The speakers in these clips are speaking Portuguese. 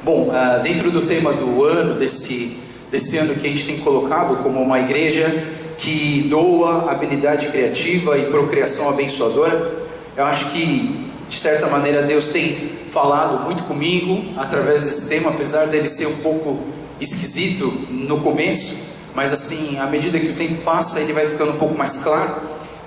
Bom, dentro do tema do ano, desse ano que a gente tem colocado como uma igreja que doa habilidade criativa e procriação abençoadora, eu acho que, de certa maneira, Deus tem falado muito comigo através desse tema, apesar dele ser um pouco esquisito no começo, mas assim, à medida que o tempo passa, ele vai ficando um pouco mais claro.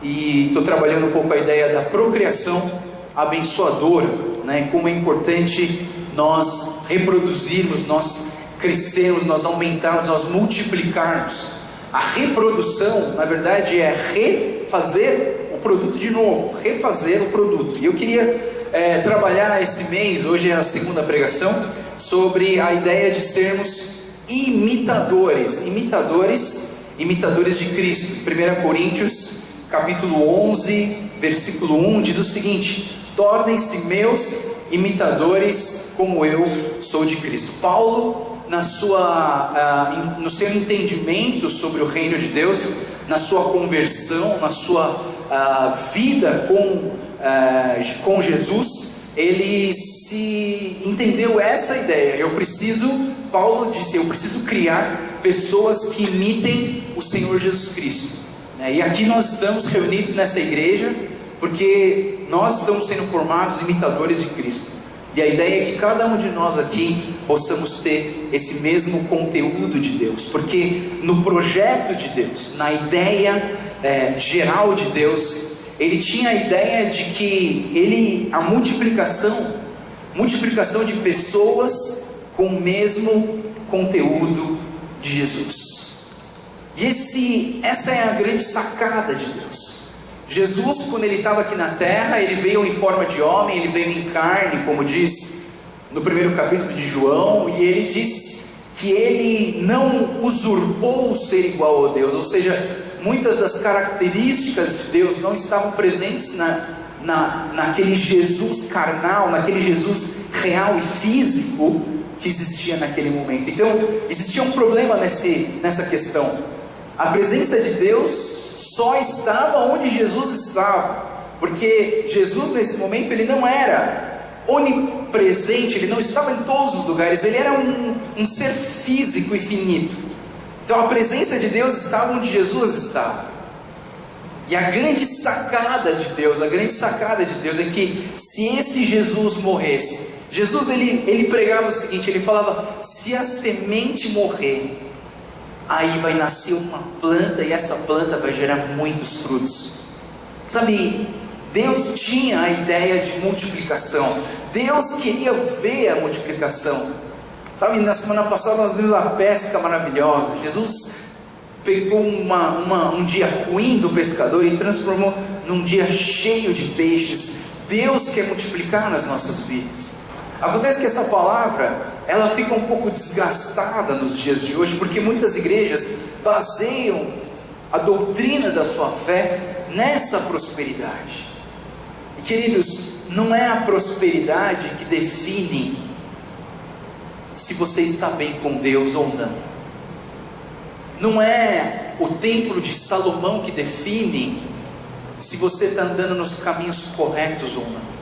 E estou trabalhando um pouco a ideia da procriação abençoadora, né? Como é importante nós reproduzirmos, nós crescermos, nós aumentarmos, nós multiplicarmos. A reprodução, na verdade, é refazer o produto de novo, refazer o produto. E eu queria trabalhar esse mês, hoje é a segunda pregação, sobre a ideia de sermos imitadores de Cristo. 1 Coríntios capítulo 11, versículo 1 diz o seguinte: tornem-se meus imitadores como eu sou de Cristo. Paulo, no seu entendimento sobre o reino de Deus, na sua conversão, na sua vida com Jesus, ele se entendeu essa ideia. Paulo disse, eu preciso criar pessoas que imitem o Senhor Jesus Cristo. E aqui nós estamos reunidos nessa igreja porque nós estamos sendo formados imitadores de Cristo. E a ideia é que cada um de nós aqui possamos ter esse mesmo conteúdo de Deus, porque no projeto de Deus, na ideia geral de Deus, ele tinha a ideia de que a multiplicação de pessoas com o mesmo conteúdo de Jesus. E essa é a grande sacada de Deus. Jesus, quando ele estava aqui na terra, ele veio em forma de homem, ele veio em carne, como diz no primeiro capítulo de João, e ele diz que ele não usurpou o ser igual a Deus, ou seja, muitas das características de Deus não estavam presentes naquele Jesus carnal, naquele Jesus real e físico que existia naquele momento. Então, existia um problema nessa questão. A presença de Deus só estava onde Jesus estava, porque Jesus nesse momento ele não era onipresente, ele não estava em todos os lugares, ele era um ser físico e finito. Então a presença de Deus estava onde Jesus estava. E a grande sacada de Deus é que se esse Jesus morresse, Jesus ele pregava o seguinte, ele falava: se a semente morrer, aí vai nascer uma planta e essa planta vai gerar muitos frutos. Sabe, Deus tinha a ideia de multiplicação. Deus queria ver a multiplicação. Sabe, na semana passada nós vimos a pesca maravilhosa. Jesus pegou um dia ruim do pescador e transformou num dia cheio de peixes. Deus quer multiplicar nas nossas vidas. Acontece que essa palavra, ela fica um pouco desgastada nos dias de hoje, porque muitas igrejas baseiam a doutrina da sua fé nessa prosperidade. E queridos, não é a prosperidade que define se você está bem com Deus ou não. Não é o templo de Salomão que define se você está andando nos caminhos corretos ou não.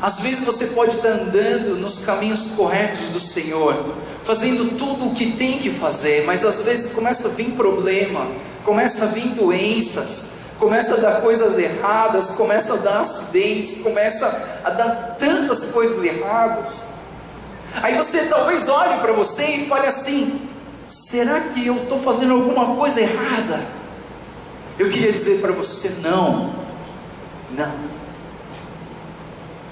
Às vezes você pode estar andando nos caminhos corretos do Senhor, fazendo tudo o que tem que fazer, mas às vezes começa a vir problema, começa a vir doenças, começa a dar coisas erradas, começa a dar acidentes, começa a dar tantas coisas erradas. Aí você talvez olhe para você e fale assim: será que eu estou fazendo alguma coisa errada? Eu queria dizer para você: não.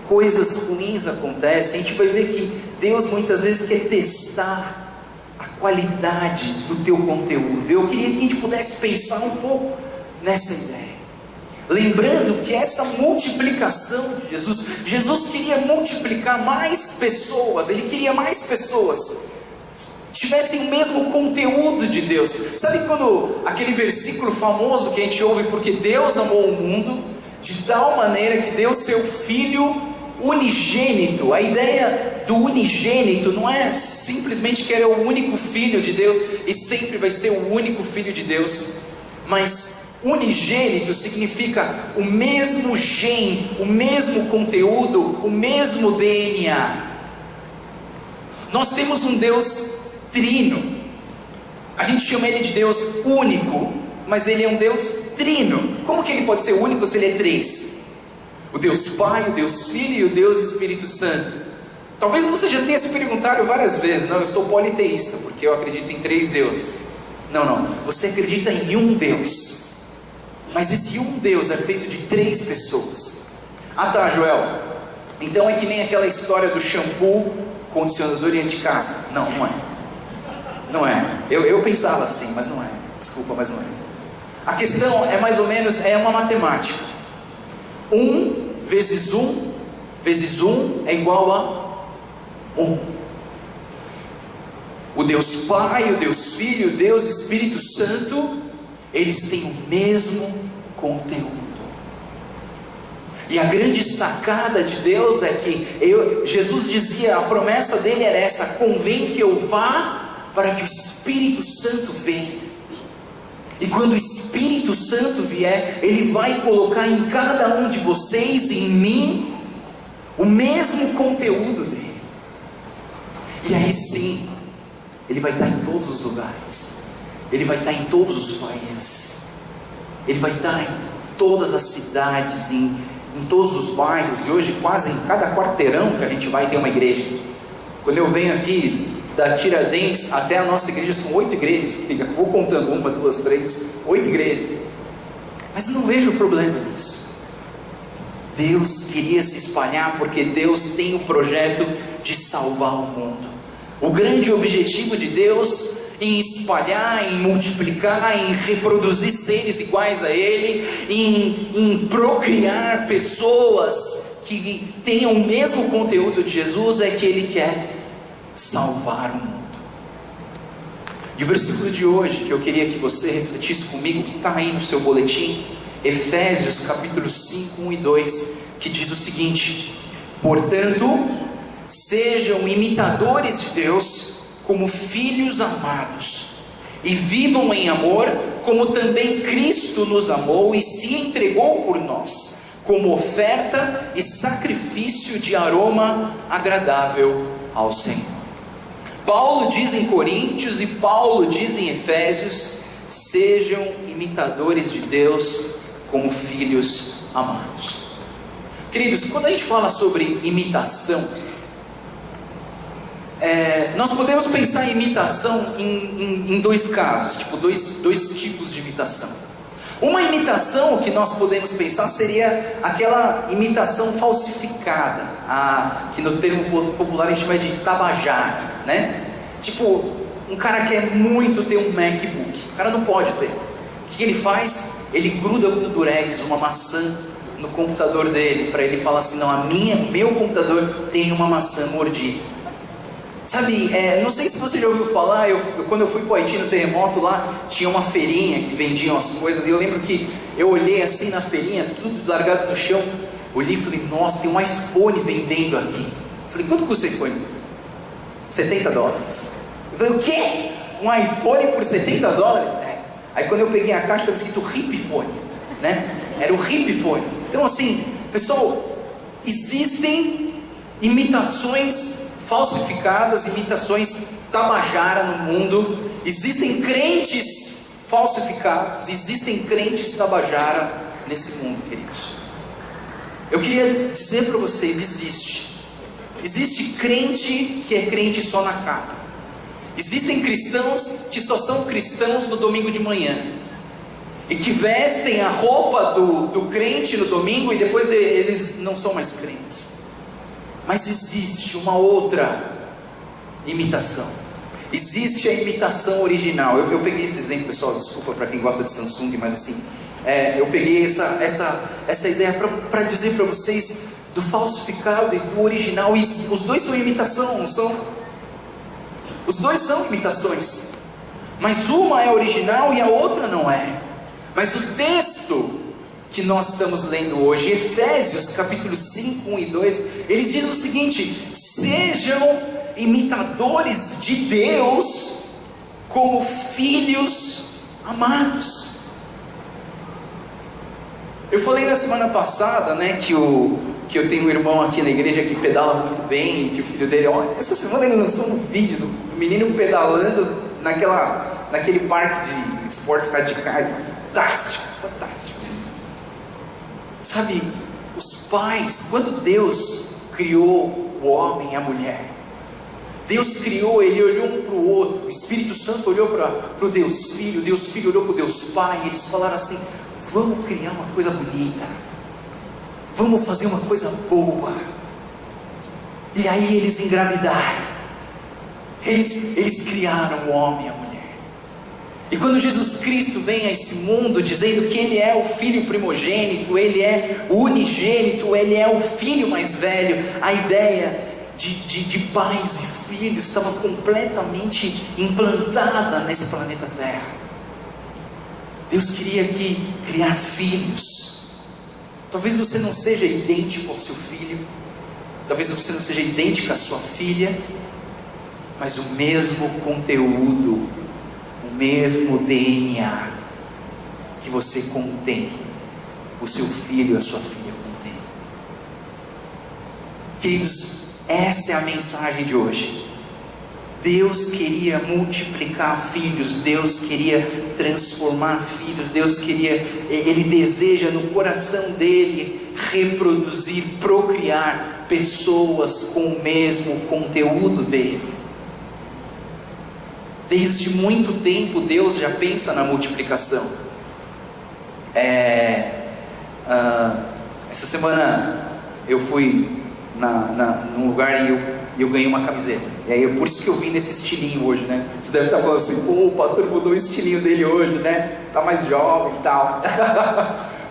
Coisas ruins acontecem. A gente vai ver que Deus muitas vezes quer testar a qualidade do teu conteúdo. Eu queria que a gente pudesse pensar um pouco nessa ideia, lembrando que essa multiplicação de Jesus queria multiplicar mais pessoas. Ele queria mais pessoas tivessem o mesmo conteúdo de Deus. Sabe quando aquele versículo famoso que a gente ouve: porque Deus amou o mundo de tal maneira que deu seu Filho unigênito. A ideia do unigênito não é simplesmente que ele é o único Filho de Deus e sempre vai ser o único Filho de Deus, mas unigênito significa o mesmo gene, o mesmo conteúdo, o mesmo DNA. Nós temos um Deus trino. A gente chama ele de Deus único, mas ele é um Deus trino. Como que ele pode ser único se ele é três? O Deus Pai, o Deus Filho e o Deus Espírito Santo. Talvez você já tenha se perguntado várias vezes: não, eu sou politeísta, porque eu acredito em 3 deuses. Não, você acredita em um Deus, mas esse um Deus é feito de 3 pessoas. Ah tá, Joel, então é que nem aquela história do shampoo, condicionador e anticaspa. Não, não é. Não é. Eu pensava assim, mas não é. Desculpa, mas não é. A questão é mais ou menos, é uma matemática. 1 vezes 1 vezes 1 é igual a 1. O Deus Pai, o Deus Filho, o Deus Espírito Santo, eles têm o mesmo conteúdo. E a grande sacada de Deus é que Jesus dizia, a promessa dele era essa: convém que eu vá para que o Espírito Santo venha. E quando o Espírito Santo vier, ele vai colocar em cada um de vocês, em mim, o mesmo conteúdo dele. E aí sim, ele vai estar em todos os lugares, ele vai estar em todos os países, ele vai estar em todas as cidades, em todos os bairros, e hoje quase em cada quarteirão que a gente vai ter uma igreja. Quando eu venho aqui da Tiradentes até a nossa igreja, são 8 igrejas, eu vou contando 1, 2, 3, 8 igrejas, mas não vejo problema nisso. Deus queria se espalhar, porque Deus tem o projeto de salvar o mundo. O grande objetivo de Deus em espalhar, em multiplicar, em reproduzir seres iguais a Ele, em procriar pessoas que tenham o mesmo conteúdo de Jesus, é que Ele quer salvar o mundo. E o versículo de hoje, que eu queria que você refletisse comigo, que está aí no seu boletim, Efésios capítulo 5, 1 e 2, que diz o seguinte: portanto, sejam imitadores de Deus como filhos amados, e vivam em amor, como também Cristo nos amou e se entregou por nós, como oferta e sacrifício de aroma agradável ao Senhor. Paulo diz em Coríntios e Paulo diz em Efésios: sejam imitadores de Deus como filhos amados. Queridos, quando a gente fala sobre imitação, nós podemos pensar em imitação em 2 casos, tipo dois tipos de imitação. Uma imitação que nós podemos pensar seria aquela imitação falsificada, que no termo popular a gente chama de tabajara, né? Tipo, um cara quer muito ter um MacBook, o cara não pode ter. O que ele faz? Ele gruda com o durex uma maçã no computador dele, para ele falar assim: não, meu computador tem uma maçã mordida. Sabe, não sei se você já ouviu falar, quando eu fui para o Haiti no terremoto, lá tinha uma feirinha que vendiam as coisas, e eu lembro que eu olhei assim na feirinha, tudo largado no chão, olhei e falei: nossa, tem um iPhone vendendo aqui. Eu falei: quanto custa esse iPhone? $70. Eu falei: o quê? Um iPhone por $70? Aí quando eu peguei a caixa, estava escrito Hipphone, né? Era o Hipphone. Então assim, pessoal, existem imitações falsificadas, imitações tabajara no mundo. Existem crentes falsificados, existem crentes tabajara nesse mundo, queridos. Eu queria dizer para vocês: existe crente que é crente só na capa. Existem cristãos que só são cristãos no domingo de manhã, e que vestem a roupa do crente no domingo, e depois eles não são mais crentes. Mas existe uma outra imitação. Existe a imitação original. Eu peguei esse exemplo, pessoal, desculpa para quem gosta de Samsung, mas assim, eu peguei essa ideia para dizer para vocês do falsificado e do original. E os dois são imitação, não são? Os dois são imitações, mas uma é original e a outra não é. Mas o texto que nós estamos lendo hoje, Efésios capítulo 5, 1 e 2, eles dizem o seguinte: sejam imitadores de Deus como filhos amados. Eu falei na semana passada, né, que o que eu tenho um irmão aqui na igreja que pedala muito bem, e que o filho dele, olha, essa semana ele lançou um vídeo do menino pedalando naquele parque de esportes radicais. Fantástico, fantástico. Sabe, os pais, quando Deus criou o homem e a mulher, Deus criou, Ele olhou um para o outro, o Espírito Santo olhou para o Deus Filho olhou para o Deus Pai, e eles falaram assim: vamos criar uma coisa bonita, vamos fazer uma coisa boa. E aí eles engravidaram, eles criaram o homem e a mulher. E quando Jesus Cristo vem a esse mundo dizendo que Ele é o Filho primogênito, Ele é o unigênito, Ele é o Filho mais velho, a ideia de pais e filhos estava completamente implantada nesse planeta Terra. Deus queria criar filhos. Talvez você não seja idêntico ao seu filho, talvez você não seja idêntica à sua filha, mas o mesmo conteúdo, o mesmo DNA que você contém, o seu filho e a sua filha contém. Queridos, essa é a mensagem de hoje. Deus queria multiplicar filhos, Deus queria transformar filhos, Ele deseja no coração dele reproduzir, procriar pessoas com o mesmo conteúdo dele. Desde muito tempo Deus já pensa na multiplicação. Essa semana eu fui num lugar e eu ganhei uma camiseta. E aí é por isso que eu vim nesse estilinho hoje, né? Você deve estar falando assim: pô, o pastor mudou o estilinho dele hoje, né? Tá mais jovem e tal.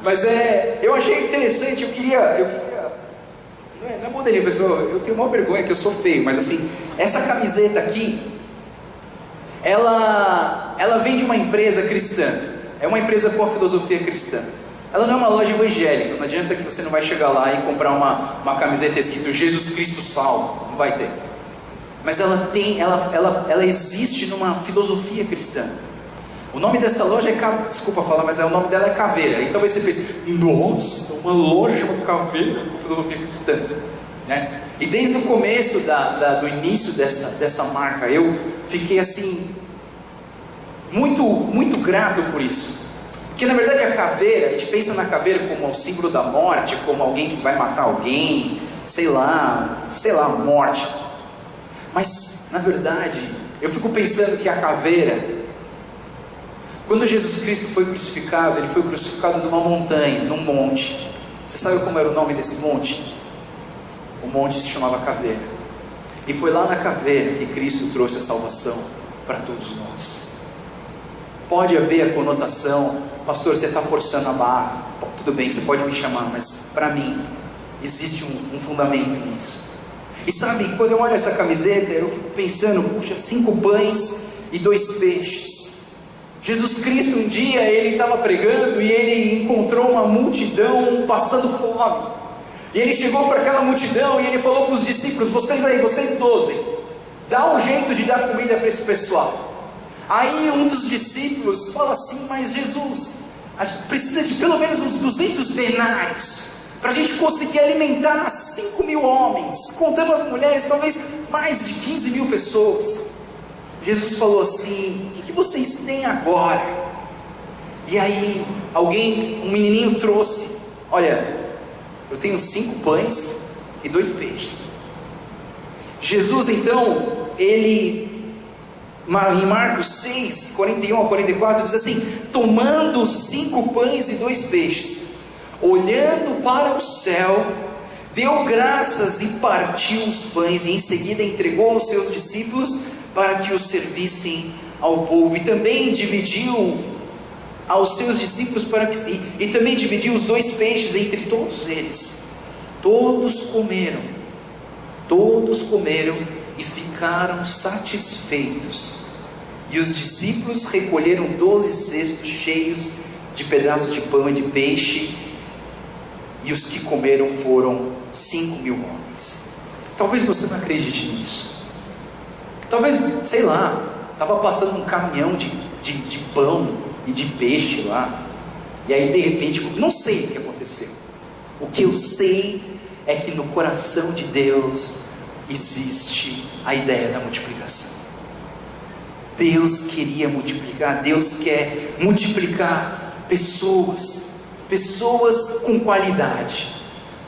Mas eu achei interessante, eu queria não é modelinho, pessoal, eu tenho uma vergonha que eu sou feio, mas assim, essa camiseta aqui, ela vem de uma empresa cristã, é uma empresa com a filosofia cristã. Ela não é uma loja evangélica, não adianta que você não vai chegar lá e comprar uma camiseta escrito Jesus Cristo salva, não vai ter. Mas ela existe numa filosofia cristã. O nome dessa loja desculpa falar, mas o nome dela é Caveira. E talvez você pense: nossa, uma loja chamada Caveira com filosofia cristã, né? E desde o começo do início dessa marca, eu fiquei assim muito, muito grato por isso. Porque na verdade a caveira, a gente pensa na caveira como o símbolo da morte, como alguém que vai matar alguém, sei lá, morte. Mas na verdade, eu fico pensando que a caveira, quando Jesus Cristo foi crucificado, Ele foi crucificado numa montanha, num monte. Você sabe como era o nome desse monte? O monte se chamava Caveira. E foi lá na caveira que Cristo trouxe a salvação para todos nós. Pode haver a conotação: pastor, você está forçando a barra. Tudo bem, você pode me chamar, mas para mim existe um fundamento nisso. E sabe, quando eu olho essa camiseta, eu fico pensando: puxa, 5 pães e 2 peixes. Jesus Cristo um dia, Ele estava pregando e Ele encontrou uma multidão passando fome. E Ele chegou para aquela multidão e Ele falou para os discípulos: vocês 12, dá um jeito de dar comida para esse pessoal. Aí um dos discípulos fala assim: mas Jesus, a gente precisa de pelo menos uns 200 denários para a gente conseguir alimentar 5.000 homens, contando as mulheres, talvez mais de 15.000 pessoas. Jesus falou assim: o que vocês têm agora? E aí um menininho trouxe: olha, eu tenho 5 pães e 2 peixes. Jesus então, Ele, em Marcos 6, 41 a 44, diz assim: tomando 5 pães e 2 peixes, olhando para o céu, deu graças e partiu os pães, e em seguida entregou aos seus discípulos para que os servissem ao povo. E também dividiu aos seus discípulos e também dividiu os 2 peixes entre todos eles. Todos comeram e ficaram satisfeitos. E os discípulos recolheram 12 cestos cheios de pedaços de pão e de peixe, e os que comeram foram 5.000 homens. Talvez você não acredite nisso. Talvez, sei lá, estava passando um caminhão de pão e de peixe lá, e aí de repente, não sei o que aconteceu. O que eu sei é que no coração de Deus existe a ideia da multiplicação. Deus queria multiplicar, Deus quer multiplicar pessoas com qualidade,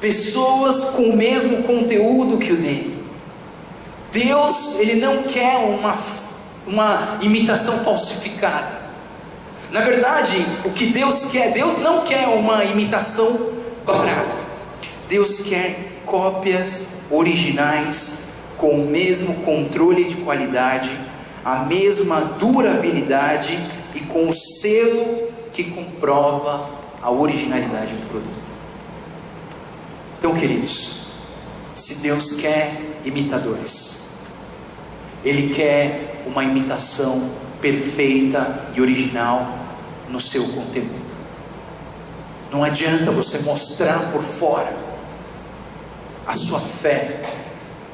pessoas com o mesmo conteúdo que o dele. Deus, Ele não quer uma imitação falsificada. Na verdade, o que Deus quer, Deus não quer uma imitação barata. Deus quer cópias originais, com o mesmo controle de qualidade, a mesma durabilidade e com o selo que comprova a originalidade do produto. Então, queridos, se Deus quer imitadores, Ele quer uma imitação perfeita e original no seu conteúdo. Não adianta você mostrar por fora a sua fé,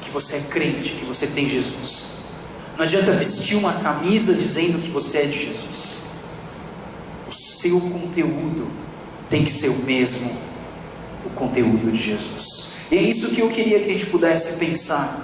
que você é crente, que você tem Jesus. Não adianta vestir uma camisa dizendo que você é de Jesus. O seu conteúdo tem que ser o mesmo, o conteúdo de Jesus. E é isso que eu queria que a gente pudesse pensar.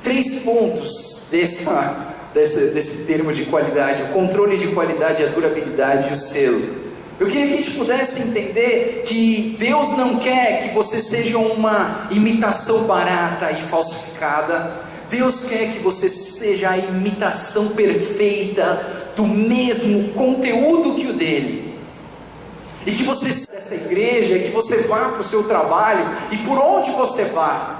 3 pontos desse termo de qualidade: o controle de qualidade, a durabilidade e o selo. Eu queria que a gente pudesse entender que Deus não quer que você seja uma imitação barata e falsificada. Deus quer que você seja a imitação perfeita do mesmo conteúdo que o dele. E que você seja dessa igreja, que você vá para o seu trabalho e por onde você vá,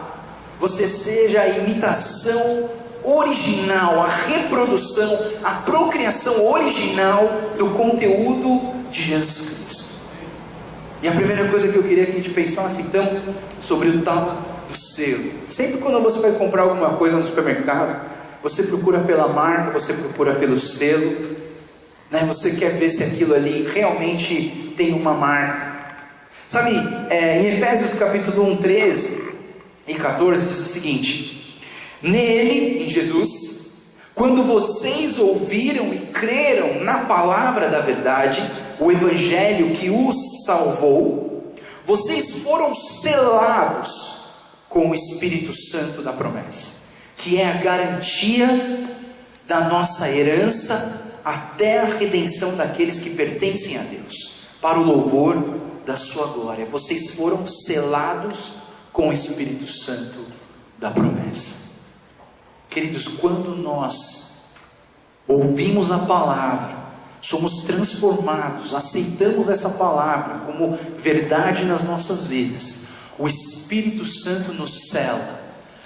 você seja a imitação original, a reprodução, a procriação original do conteúdo de Jesus Cristo. E a primeira coisa que eu queria que a gente pensasse então, sobre o tal do selo. Sempre quando você vai comprar alguma coisa no supermercado, você procura pela marca, você procura pelo selo, né? Você quer ver se aquilo ali realmente tem uma marca. Sabe, em Efésios capítulo 1, 13 e 14 diz o seguinte: nele, em Jesus, quando vocês ouviram e creram na palavra da verdade, o evangelho que os salvou, vocês foram selados com o Espírito Santo da promessa, que é a garantia da nossa herança até a redenção daqueles que pertencem a Deus, para o louvor da sua glória. Vocês foram selados com o Espírito Santo da promessa. Queridos, quando nós ouvimos a palavra, somos transformados, aceitamos essa palavra como verdade nas nossas vidas, o Espírito Santo nos sela,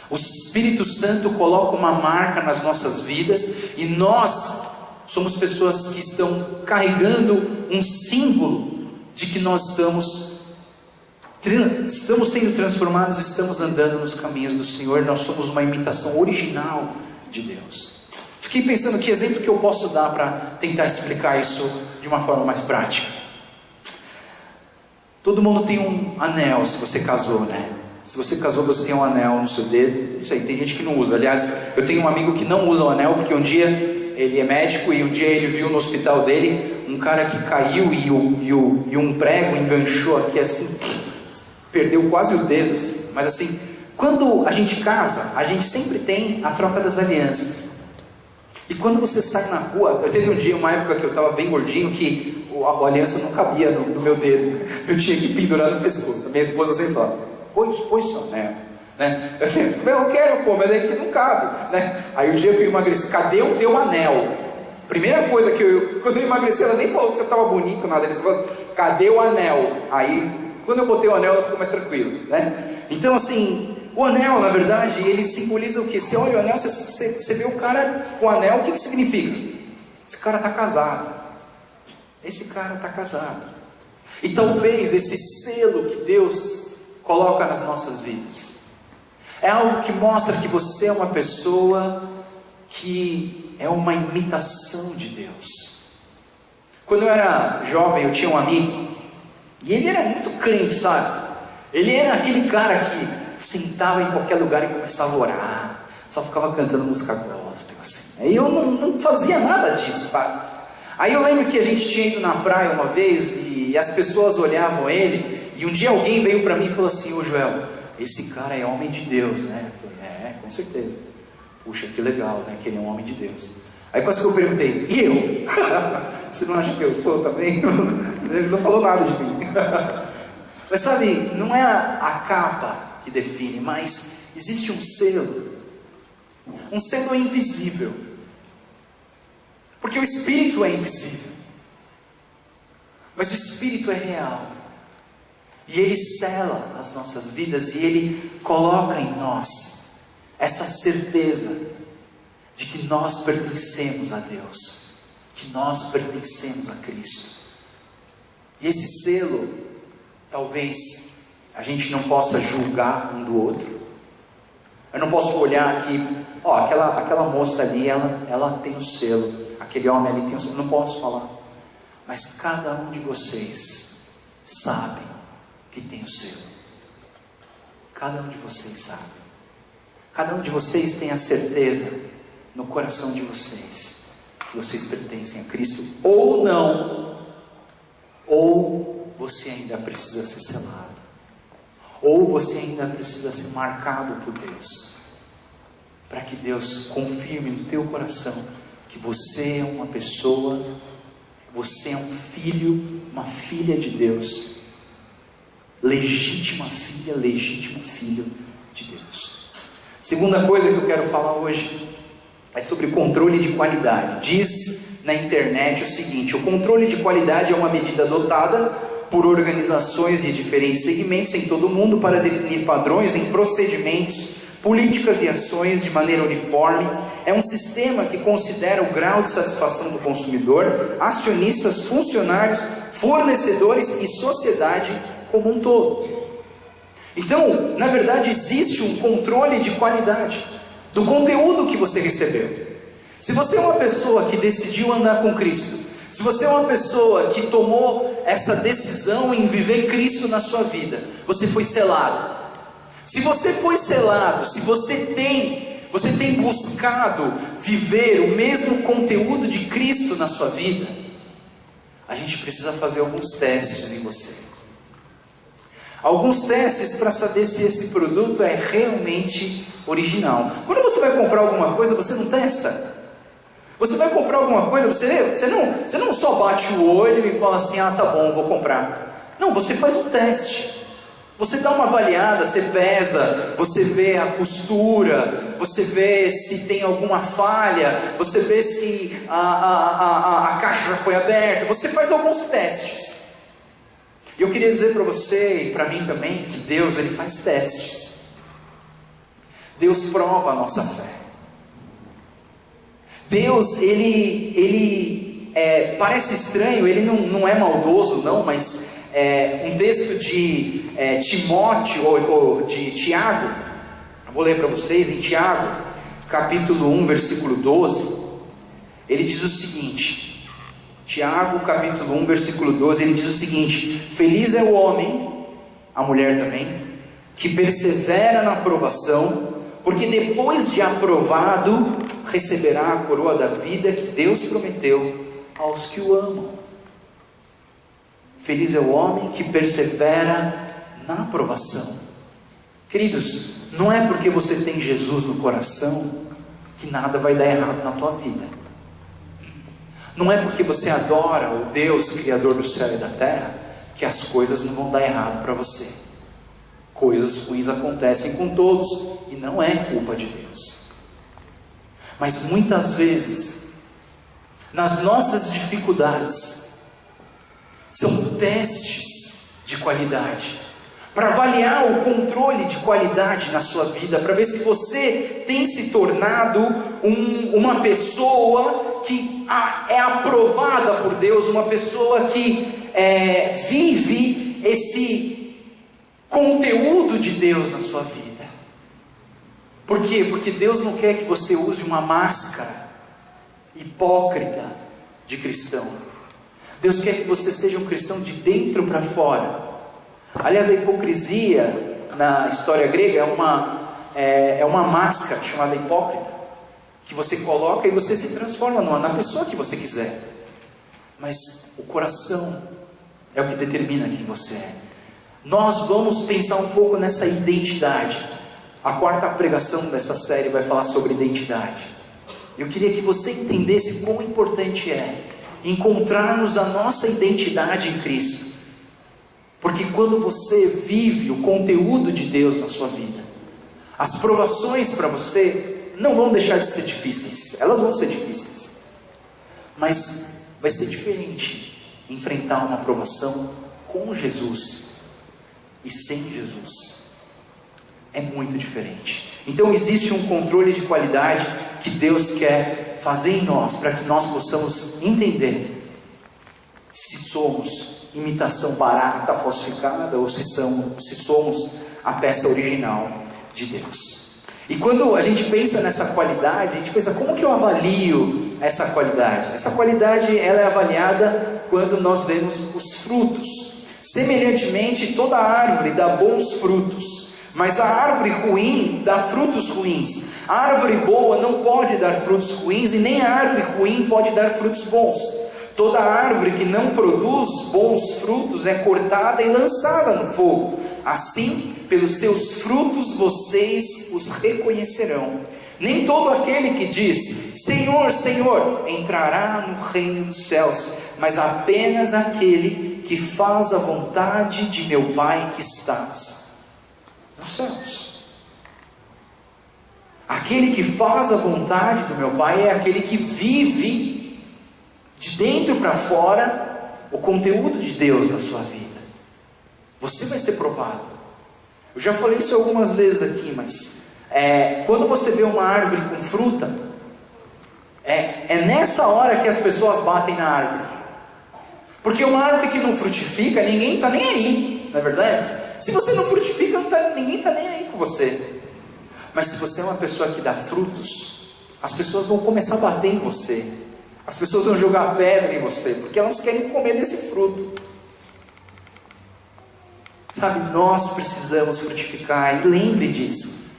o Espírito Santo coloca uma marca nas nossas vidas, e nós somos pessoas que estão carregando um símbolo de que nós estamos sendo transformados, estamos andando nos caminhos do Senhor. Nós somos uma imitação original de Deus. Fiquei pensando que exemplo que eu posso dar para tentar explicar isso de uma forma mais prática. Todo mundo tem um anel, se você casou, né? Se você casou, você tem um anel no seu dedo. Não sei, tem gente que não usa. Aliás, eu tenho um amigo que não usa o anel, porque um dia ele é médico e um dia ele viu no hospital dele um cara que caiu e um prego enganchou aqui assim, perdeu quase o dedo assim. Mas assim, quando a gente casa, a gente sempre tem a troca das alianças. E quando você sai na rua, eu teve um dia, uma época que eu estava bem gordinho, que a aliança não cabia no meu dedo, eu tinha que pendurar no pescoço. A minha esposa sempre falava: põe seu anel, né? Eu sempre, eu quero pôr, mas é que não cabe, né? Aí o dia que eu emagreci: cadê o teu anel? Primeira coisa que quando eu emagreci, ela nem falou que você estava bonito, nada. Eles falaram: cadê o anel? Aí quando eu botei o anel, ela ficou mais tranquila, né? Então assim, o anel, na verdade, ele simboliza o que? Você olha o anel, você vê o cara com o anel, o que significa? Esse cara está casado. Esse cara está casado. E talvez esse selo que Deus coloca nas nossas vidas é algo que mostra que você é uma pessoa que é uma imitação de Deus. Quando eu era jovem, eu tinha um amigo, e ele era muito crente, sabe? Ele era aquele cara que sentava em qualquer lugar e começava a orar, só ficava cantando música gospel assim. Aí eu não fazia nada disso, sabe? Aí eu lembro que a gente tinha ido na praia uma vez e as pessoas olhavam ele E um dia alguém veio para mim e falou assim: ô Joel, esse cara é homem de Deus, né? Eu falei: com certeza. Puxa, que legal, né? Que ele é um homem de Deus. Aí quase que eu perguntei: e eu? Você não acha que eu sou também? Ele não falou nada de mim. Mas sabe, não é a capa que define, mas existe um selo. Um selo invisível. Porque o Espírito é invisível, mas o Espírito é real. E Ele sela as nossas vidas e Ele coloca em nós essa certeza de que nós pertencemos a Deus, que nós pertencemos a Cristo. E esse selo, talvez a gente não possa julgar um do outro. Eu não posso olhar aqui, aquela moça ali, ela tem o selo, aquele homem ali tem o selo, não posso falar. Mas cada um de vocês sabe que tem o selo. Cada um de vocês sabe. Cada um de vocês tem a certeza no coração de vocês que vocês pertencem a Cristo ou não, ou você ainda precisa ser selado, ou você ainda precisa ser marcado por Deus, para que Deus confirme no teu coração que você é uma pessoa, você é um filho, uma filha de Deus, legítima filha, legítimo filho de Deus. Segunda coisa que eu quero falar hoje é sobre controle de qualidade. Diz na internet o seguinte: o controle de qualidade é uma medida adotada por organizações de diferentes segmentos em todo o mundo para definir padrões em procedimentos, políticas e ações de maneira uniforme. É um sistema que considera o grau de satisfação do consumidor, acionistas, funcionários, fornecedores e sociedade como um todo. Então, na verdade, existe um controle de qualidade do conteúdo que você recebeu. Se você é uma pessoa que decidiu andar com Cristo, se você é uma pessoa que tomou essa decisão em viver Cristo na sua vida, você foi selado. Se você foi selado, se você tem buscado viver o mesmo conteúdo de Cristo na sua vida, a gente precisa fazer alguns testes em você. Alguns testes para saber se esse produto é realmente original. Quando você vai comprar alguma coisa, você não testa. Você vai comprar alguma coisa, você não só bate o olho e fala assim: tá bom, vou comprar. Não, você faz um teste. Você dá uma avaliada, você pesa, você vê a costura, você vê se tem alguma falha, você vê se a caixa já foi aberta, você faz alguns testes. E eu queria dizer para você e para mim também que Deus, Ele faz testes. Deus prova a nossa fé. Deus, Ele parece estranho, Ele não é maldoso não, mas um texto de Timóteo, ou de Tiago, eu vou ler para vocês, em Tiago, capítulo 1, versículo 12, ele diz o seguinte, Tiago, capítulo 1, versículo 12, ele diz o seguinte: feliz é o homem, a mulher também, que persevera na aprovação, porque depois de aprovado, receberá a coroa da vida que Deus prometeu aos que o amam. Feliz é o homem que persevera na aprovação. Queridos, não é porque você tem Jesus no coração que nada vai dar errado na tua vida. Não é porque você adora o Deus Criador do céu e da terra que as coisas não vão dar errado para você. Coisas ruins acontecem com todos e não é culpa de Deus. Mas muitas vezes, nas nossas dificuldades, são testes de qualidade, para avaliar o controle de qualidade na sua vida, para ver se você tem se tornado uma pessoa que é aprovada por Deus, uma pessoa que vive esse conteúdo de Deus na sua vida. Por quê? Porque Deus não quer que você use uma máscara hipócrita de cristão. Deus quer que você seja um cristão de dentro para fora. Aliás, a hipocrisia na história grega é uma máscara chamada hipócrita, que você coloca e você se transforma na pessoa que você quiser. Mas o coração é o que determina quem você é. nós vamos pensar um pouco nessa identidade. A quarta pregação dessa série vai falar sobre identidade. Eu queria que você entendesse quão importante é encontrarmos a nossa identidade em Cristo. Porque quando você vive o conteúdo de Deus na sua vida, as provações para você não vão deixar de ser difíceis. Elas vão ser difíceis, mas vai ser diferente enfrentar uma provação com Jesus e sem Jesus. É muito diferente. Então existe um controle de qualidade que Deus quer fazer em nós, para que nós possamos entender se somos imitação barata, falsificada, ou se somos a peça original de Deus. E quando a gente pensa nessa qualidade, a gente pensa, como que eu avalio essa qualidade? Essa qualidade, ela é avaliada quando nós vemos os frutos. Semelhantemente, toda árvore dá bons frutos, mas a árvore ruim dá frutos ruins. A árvore boa não pode dar frutos ruins, e nem a árvore ruim pode dar frutos bons. Toda árvore que não produz bons frutos é cortada e lançada no fogo. Assim, pelos seus frutos vocês os reconhecerão. Nem todo aquele que diz, Senhor, Senhor, entrará no reino dos céus, mas apenas aquele que faz a vontade de meu Pai que estás nos céus. Aquele que faz a vontade do meu Pai é aquele que vive de dentro para fora o conteúdo de Deus na sua vida. Você vai ser provado. Eu já falei isso algumas vezes aqui, mas quando você vê uma árvore com fruta, é nessa hora que as pessoas batem na árvore. Porque uma árvore que não frutifica, ninguém está nem aí, não é verdade? Se você não frutifica, ninguém está nem aí com você. Mas se você é uma pessoa que dá frutos, as pessoas vão começar a bater em você. As pessoas vão jogar pedra em você, porque elas querem comer desse fruto. Sabe, nós precisamos frutificar, e lembre disso.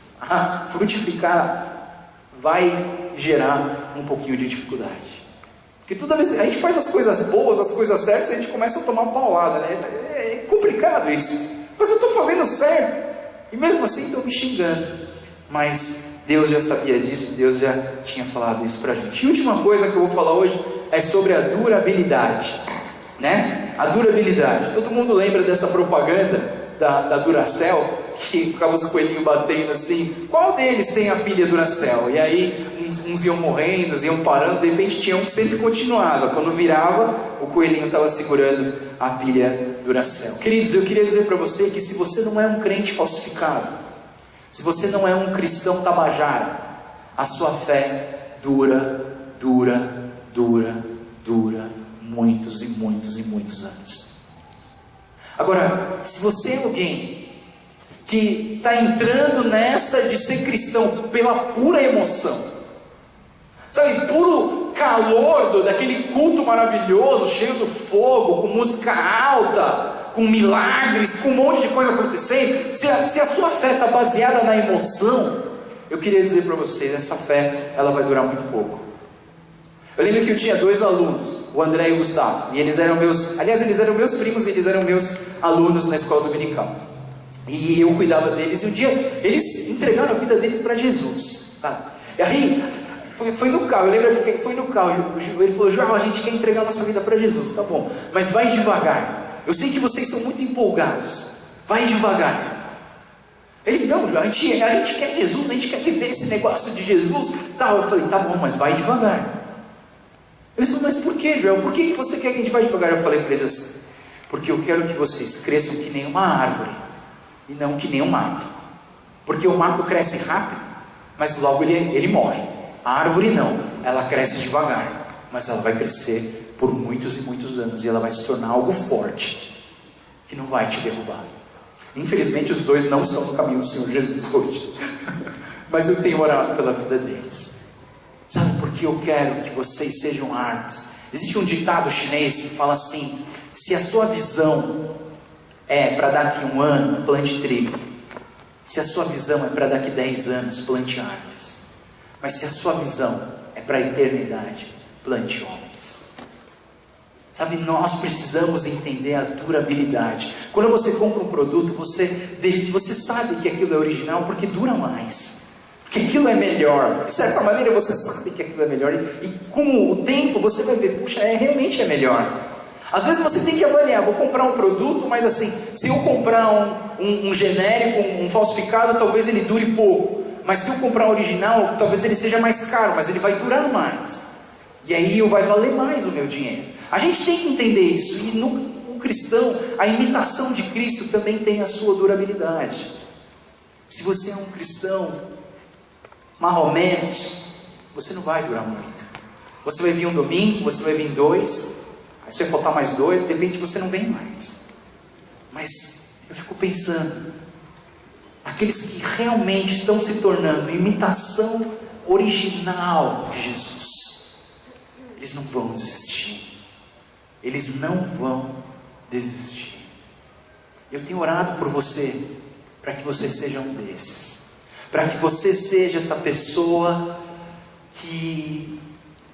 Frutificar vai gerar um pouquinho de dificuldade. Porque toda vez a gente faz as coisas boas, as coisas certas, a gente começa a tomar paulada, né? É complicado isso. Mas eu estou fazendo certo, e mesmo assim estão me xingando. Mas Deus já sabia disso, Deus já tinha falado isso pra gente. E a última coisa que eu vou falar hoje é sobre a durabilidade, né? A durabilidade. Todo mundo lembra dessa propaganda da Duracell, que ficava os coelhinhos batendo assim. Qual deles tem a pilha Duracell? E aí uns iam morrendo, uns iam parando, de repente tinha um que sempre continuava. Quando virava, o coelhinho estava segurando a pilha Duracell. Queridos, eu queria dizer para você que se você não é um crente falsificado, se você não é um cristão tabajara, a sua fé dura muitos e muitos e muitos anos. Agora, se você é alguém que está entrando nessa de ser cristão pela pura emoção, sabe, puro calor daquele culto maravilhoso, cheio do fogo, com música alta, com milagres, com um monte de coisa acontecendo, se a sua fé está baseada na emoção, eu queria dizer para vocês, essa fé, ela vai durar muito pouco. Eu lembro que eu tinha 2 alunos, o André e o Gustavo, e eles eram meus primos, e eles eram meus alunos na escola dominical, e eu cuidava deles, e um dia, eles entregaram a vida deles para Jesus, sabe, e aí, foi no carro, eu lembro que foi no carro, ele falou, João, a gente quer entregar a nossa vida para Jesus, tá bom, mas vai devagar, eu sei que vocês são muito empolgados, vai devagar. Eles, não, João, a gente quer Jesus, a gente quer viver esse negócio de Jesus, tá, eu falei, tá bom, mas vai devagar. Eles falaram, mas por que, Joel? Por que você quer que a gente vá devagar? Eu falei para eles assim, porque eu quero que vocês cresçam que nem uma árvore, e não que nem um mato. Porque o mato cresce rápido, mas logo ele morre. A árvore não, ela cresce devagar, mas ela vai crescer por muitos e muitos anos, e ela vai se tornar algo forte, que não vai te derrubar. Infelizmente os 2 não estão no caminho do Senhor Jesus hoje, mas eu tenho orado pela vida deles. Sabe por que eu quero que vocês sejam árvores? Existe um ditado chinês que fala assim, se a sua visão é para daqui 1 ano, plante trigo. Se a sua visão é para daqui 10 anos, plante árvores. Mas se a sua visão é para a eternidade, plante homens. Sabe, nós precisamos entender a durabilidade. Quando você compra um produto, você sabe que aquilo é original porque dura mais. Porque aquilo é melhor. De certa maneira você sabe que aquilo é melhor. E com o tempo você vai ver, puxa, realmente é melhor. Às vezes você tem que avaliar, vou comprar um produto, mas assim, se eu comprar um genérico, um falsificado, talvez ele dure pouco. Mas se eu comprar um original, talvez ele seja mais caro, mas ele vai durar mais. E aí vai valer mais o meu dinheiro. A gente tem que entender isso. E no cristão, a imitação de Cristo também tem a sua durabilidade. Se você é um cristão marromenos, você não vai durar muito. Você vai vir um domingo, você vai vir 2, aí se vai faltar mais 2, de repente você não vem mais. Mas eu fico pensando, aqueles que realmente estão se tornando imitação original de Jesus, eles não vão desistir. Eles não vão desistir. Eu tenho orado por você, para que você seja um desses. Para que você seja essa pessoa que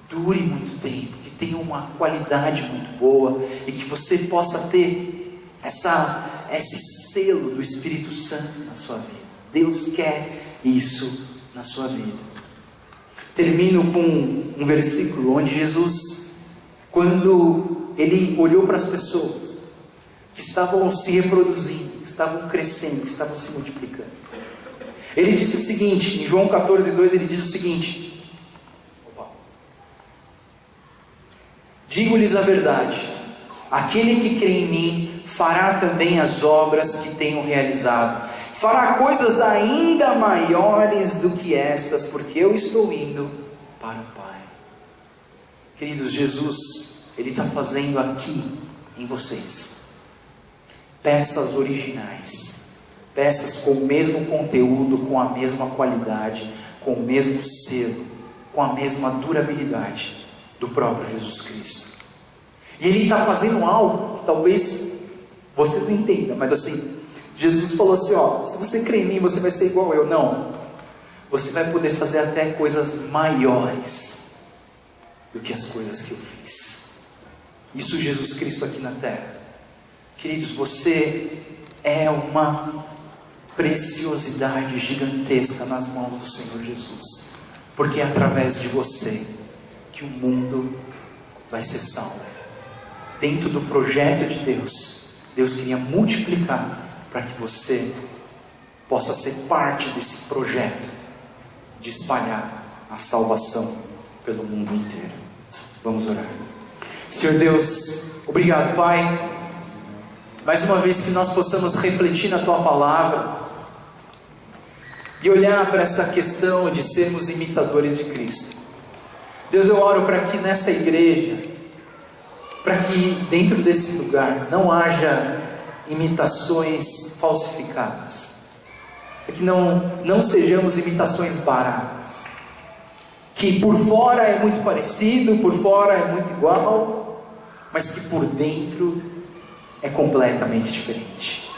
dure muito tempo, que tenha uma qualidade muito boa, e que você possa ter esse selo do Espírito Santo na sua vida. Deus quer isso na sua vida. Termino com um versículo onde Jesus, quando ele olhou para as pessoas que estavam se reproduzindo, que estavam crescendo, que estavam se multiplicando, ele disse o seguinte, em João 14:2 ele diz o seguinte: digo-lhes a verdade, aquele que crê em mim fará também as obras que tenho realizado, fará coisas ainda maiores do que estas, porque eu estou indo para o Pai. Queridos, Jesus, Ele está fazendo aqui em vocês peças originais, peças com o mesmo conteúdo, com a mesma qualidade, com o mesmo selo, com a mesma durabilidade do próprio Jesus Cristo. E Ele está fazendo algo que talvez você não entenda, mas assim, Jesus falou assim, se você crê em mim, você vai ser igual eu. Não, você vai poder fazer até coisas maiores do que as coisas que eu fiz. Isso Jesus Cristo aqui na terra. Queridos, você é uma preciosidade gigantesca nas mãos do Senhor Jesus, porque é através de você que o mundo vai ser salvo. Dentro do projeto de Deus, Deus queria multiplicar para que você possa ser parte desse projeto de espalhar a salvação pelo mundo inteiro. Vamos orar. Senhor Deus, obrigado, Pai, mais uma vez que nós possamos refletir na Tua Palavra e olhar para essa questão de sermos imitadores de Cristo. Deus, eu oro para que nessa igreja, para que dentro desse lugar não haja imitações falsificadas, para que não sejamos imitações baratas, que por fora é muito parecido, por fora é muito igual, mas que por dentro é completamente diferente.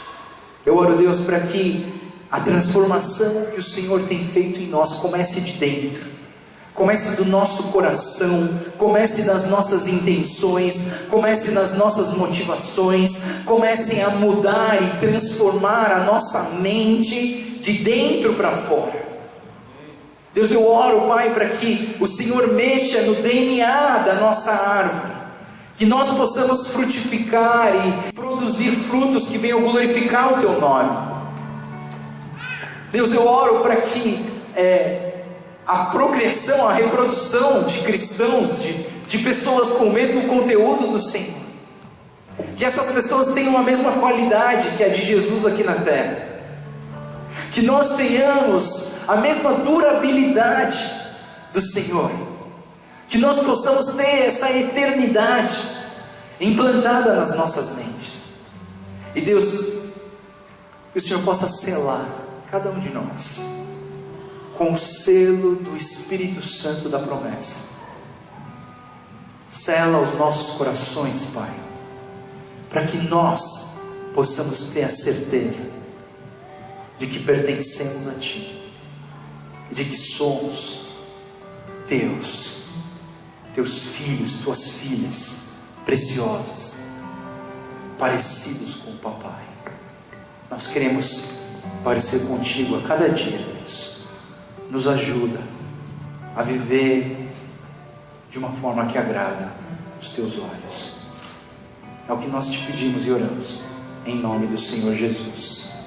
Eu oro, Deus, para que a transformação que o Senhor tem feito em nós comece de dentro, comece do nosso coração, comece das nossas intenções, comece nas nossas motivações, comecem a mudar e transformar a nossa mente de dentro para fora. Deus, eu oro, Pai, para que o Senhor mexa no DNA da nossa árvore, que nós possamos frutificar e produzir frutos que venham glorificar o Teu nome. Deus, eu oro para que a procriação, a reprodução de cristãos, de pessoas com o mesmo conteúdo do Senhor, que essas pessoas tenham a mesma qualidade que a de Jesus aqui na terra, que nós tenhamos a mesma durabilidade do Senhor, que nós possamos ter essa eternidade implantada nas nossas mentes. E Deus, que o Senhor possa selar cada um de nós com o selo do Espírito Santo da promessa. Sela os nossos corações, Pai, para que nós possamos ter a certeza de que pertencemos a Ti, de que somos Teus filhos, Tuas filhas, preciosas, parecidos com o Papai. Nós queremos parecer contigo a cada dia, Deus. Nos ajuda a viver de uma forma que agrada os teus olhos. É o que nós te pedimos e oramos, em nome do Senhor Jesus.